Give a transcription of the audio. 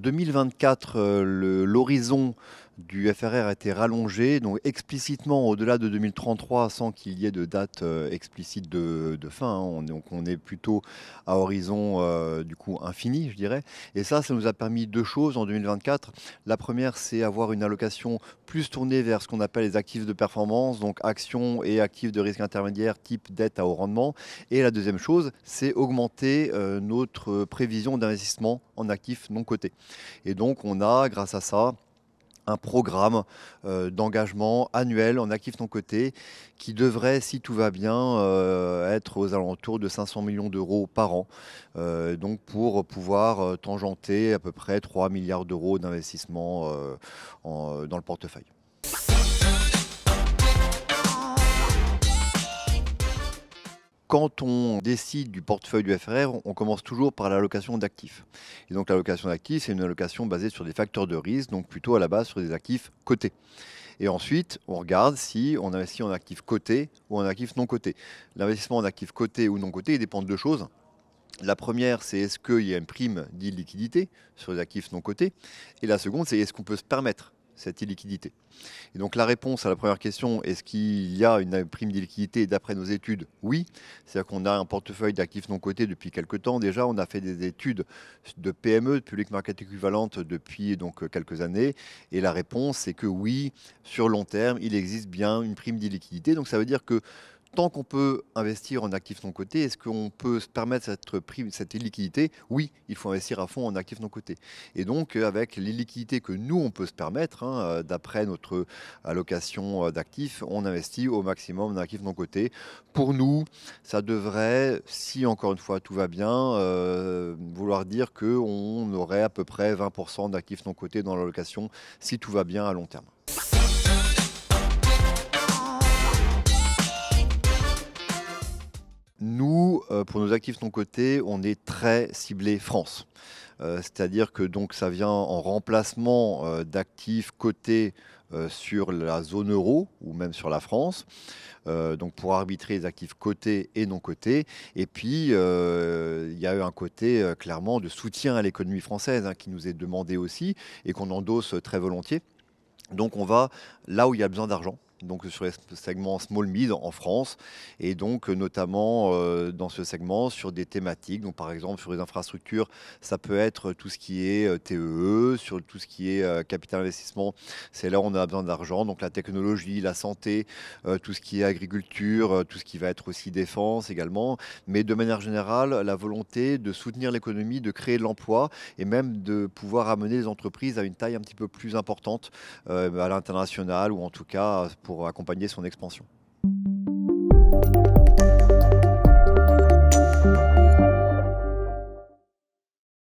2024, l'horizon du FRR a été rallongé, donc explicitement au-delà de 2033, sans qu'il y ait de date explicite de fin, hein. Donc on est plutôt à horizon du coup infini, je dirais. Et ça nous a permis deux choses en 2024. La première, c'est avoir une allocation plus tournée vers ce qu'on appelle les actifs de performance, donc actions et actifs de risque intermédiaire type dette à haut rendement. Et la deuxième chose, c'est augmenter notre prévision d'investissement en actifs non cotés. Et donc, on a, grâce à ça, un programme d'engagement annuel en actifs non cotés qui devrait, si tout va bien, être aux alentours de 500 millions d'euros par an. Donc, pour pouvoir tangenter à peu près 3 milliards d'euros d'investissement dans le portefeuille. Quand on décide du portefeuille du FRR, on commence toujours par l'allocation d'actifs. Et donc l'allocation d'actifs, c'est une allocation basée sur des facteurs de risque, donc plutôt à la base sur des actifs cotés. Et ensuite, on regarde si on investit en actifs cotés ou en actifs non cotés. L'investissement en actifs cotés ou non cotés, il dépend de deux choses. La première, c'est est-ce qu'il y a une prime d'illiquidité sur les actifs non cotés. Et la seconde, c'est est-ce qu'on peut se permettre cette illiquidité. Et donc la réponse à la première question, est-ce qu'il y a une prime d'illiquidité d'après nos études? Oui. C'est-à-dire qu'on a un portefeuille d'actifs non cotés depuis quelques temps déjà. On a fait des études de PME, de public market équivalente, depuis donc quelques années. Et la réponse, c'est que oui, sur long terme, il existe bien une prime d'illiquidité. Donc ça veut dire que tant qu'on peut investir en actifs non cotés, est-ce qu'on peut se permettre cette prime, cette illiquidité? Oui, il faut investir à fond en actifs non cotés. Et donc, avec l'illiquidité que nous, on peut se permettre, hein, d'après notre allocation d'actifs, on investit au maximum en actifs non cotés. Pour nous, ça devrait, si encore une fois tout va bien, vouloir dire qu'on aurait à peu près 20% d'actifs non cotés dans l'allocation, si tout va bien à long terme. Nous, pour nos actifs non cotés, on est très ciblé France. C'est-à-dire que donc ça vient en remplacement d'actifs cotés sur la zone euro ou même sur la France, donc pour arbitrer les actifs cotés et non cotés. Et puis, il y a eu un côté clairement de soutien à l'économie française, hein, qui nous est demandé aussi et qu'on endosse très volontiers. Donc on va là où il y a besoin d'argent, donc sur les segments small mid en France, et donc notamment dans ce segment sur des thématiques, donc par exemple sur les infrastructures, ça peut être tout ce qui est TEE, sur tout ce qui est capital investissement, c'est là où on a besoin d'argent, donc la technologie, la santé, tout ce qui est agriculture, tout ce qui va être aussi défense également, mais de manière générale, la volonté de soutenir l'économie, de créer de l'emploi et même de pouvoir amener les entreprises à une taille un petit peu plus importante à l'international ou en tout cas pour accompagner son expansion.